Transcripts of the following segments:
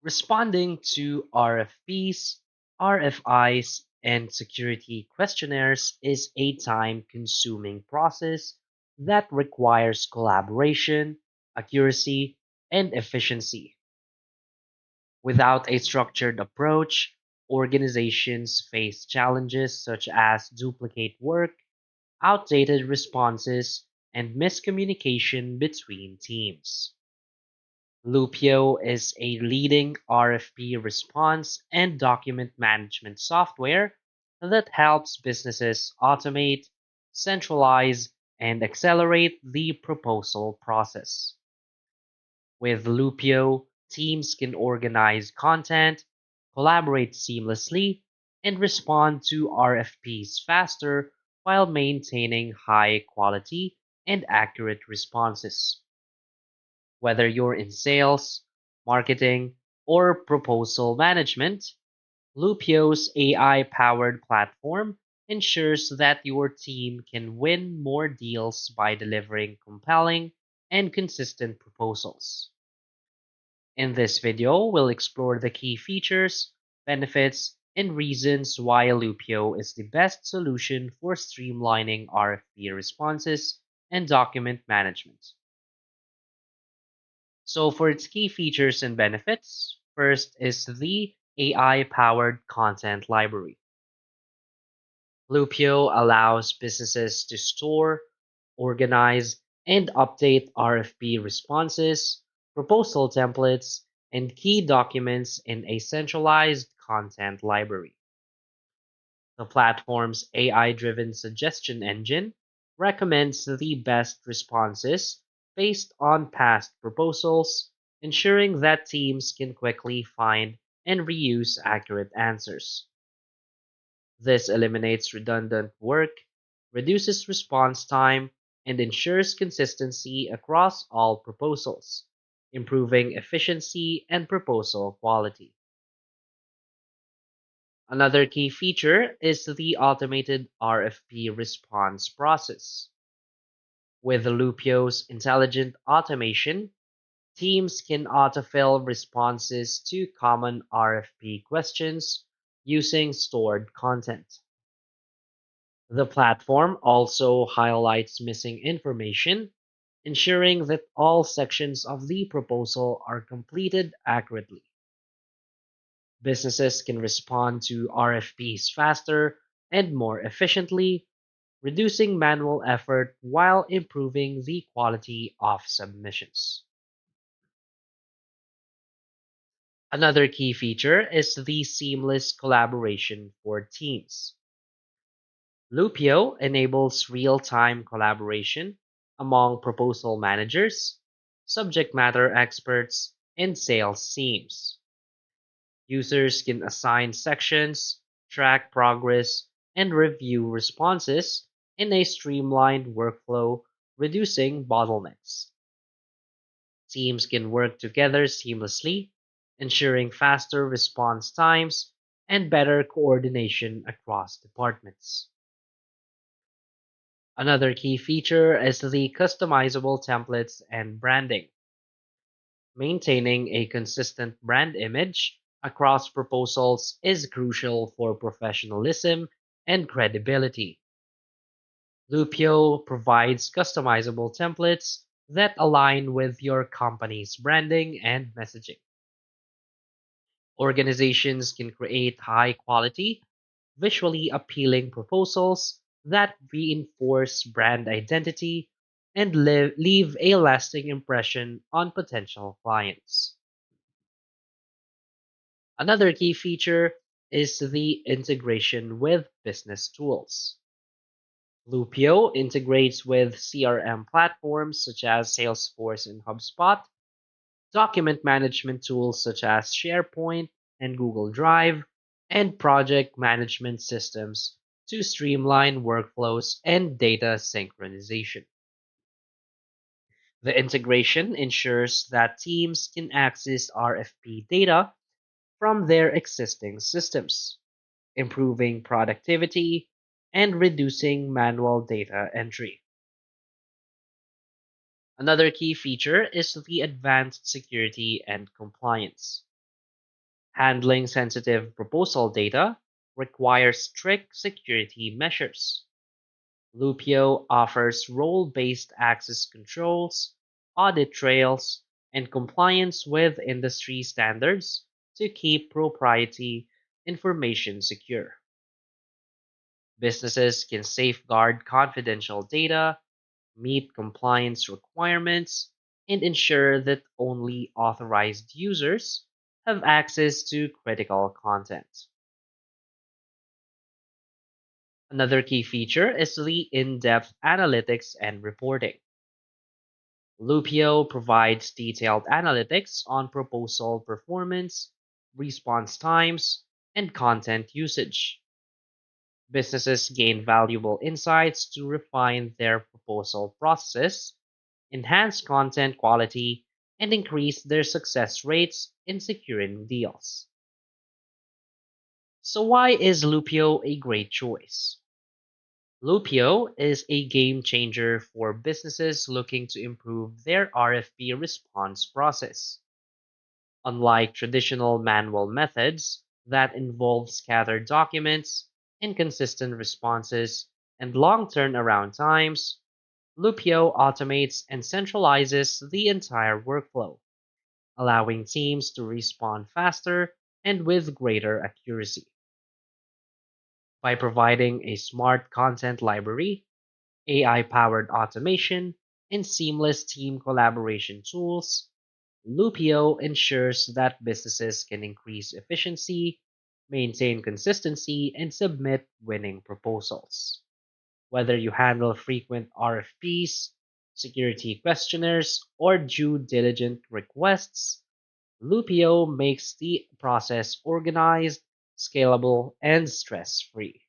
Responding to RFPs, RFIs, and security questionnaires is a time consuming process that requires collaboration, accuracy, and efficiency. Without a structured approach, organizations face challenges such as duplicate work, outdated responses, and miscommunication between teams. Loopio is a leading RFP response and document management software that helps businesses automate, centralize, and accelerate the proposal process. With Loopio, teams can organize content, collaborate seamlessly, and respond to RFPs faster while maintaining high quality and accurate responses. Whether you're in sales, marketing, or proposal management, Loopio's AI powered platform ensures that your team can win more deals by delivering compelling and consistent proposals. In this video, we'll explore the key features, benefits, and reasons why Loopio is the best solution for streamlining RFP responses and document management. So, for its key features and benefits, first is the AI powered content library. Loopio allows businesses to store, organize, and update RFP responses, proposal templates, and key documents in a centralized content library. The platform's AI driven suggestion engine recommends the best responses based on past proposals, ensuring that teams can quickly find and reuse accurate answers. This eliminates redundant work, reduces response time, and ensures consistency across all proposals, improving efficiency and proposal quality. Another key feature is the automated RFP response process. With Loopio's intelligent automation, teams can autofill responses to common RFP questions using stored content. The platform also highlights missing information, ensuring that all sections of the proposal are completed accurately. Businesses can respond to RFPs faster and more efficiently, reducing manual effort while improving the quality of submissions. Another key feature is the seamless collaboration for teams. Loopio enables real-time collaboration among proposal managers, subject matter experts, and sales teams. Users can assign sections, track progress, and review responses in a streamlined workflow, reducing bottlenecks. Teams can work together seamlessly, ensuring faster response times and better coordination across departments. Another key feature is the customizable templates and branding. Maintaining a consistent brand image across proposals is crucial for professionalism and credibility. Loopio provides customizable templates that align with your company's branding and messaging. Organizations can create high quality, visually appealing proposals that reinforce brand identity and leave a lasting impression on potential clients. Another key feature is the integration with business tools. Loopio integrates with CRM platforms such as Salesforce and HubSpot, document management tools such as SharePoint and Google Drive, and project management systems to streamline workflows and data synchronization. The integration ensures that teams can access RFP data from their existing systems, improving productivity and reducing manual data entry. Another key feature is the advanced security and compliance. Handling sensitive proposal data requires strict security measures. Loopio offers role-based access controls, audit trails, and compliance with industry standards to keep proprietary information secure. Businesses can safeguard confidential data, meet compliance requirements, and ensure that only authorized users have access to critical content. Another key feature is the in-depth analytics and reporting. Loopio provides detailed analytics on proposal performance, response times, and content usage. Businesses gain valuable insights to refine their proposal process, enhance content quality, and increase their success rates in securing deals. So, why is Loopio a great choice? Loopio is a game changer for businesses looking to improve their RFP response process. Unlike traditional manual methods that involve scattered documents, inconsistent responses, and long turnaround times, Loopio automates and centralizes the entire workflow, allowing teams to respond faster and with greater accuracy. By providing a smart content library, AI powered automation, and seamless team collaboration tools, Loopio ensures that businesses can increase efficiency, maintain consistency, and submit winning proposals. Whether you handle frequent RFPs, security questionnaires, or due diligence requests, Loopio makes the process organized, scalable, and stress free.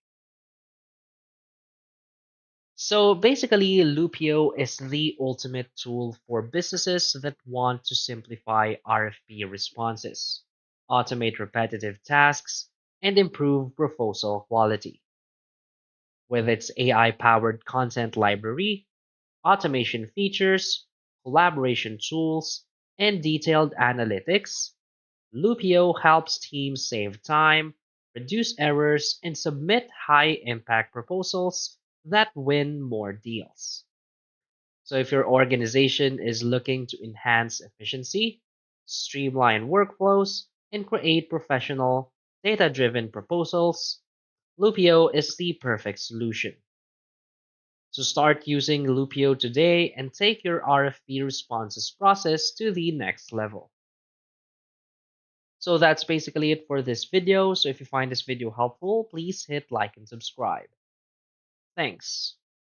So basically, Loopio is the ultimate tool for businesses that want to simplify RFP responses, automate repetitive tasks, and improve proposal quality. With its AI powered content library, automation features, collaboration tools, and detailed analytics, Loopio helps teams save time, reduce errors, and submit high impact proposals that win more deals. So, if your organization is looking to enhance efficiency, streamline workflows, and create professional, data driven proposals, Loopio is the perfect solution. So, start using Loopio today and take your RFP responses process to the next level. So that's basically it for this video. So if you find this video helpful, please hit like and subscribe. Thanks.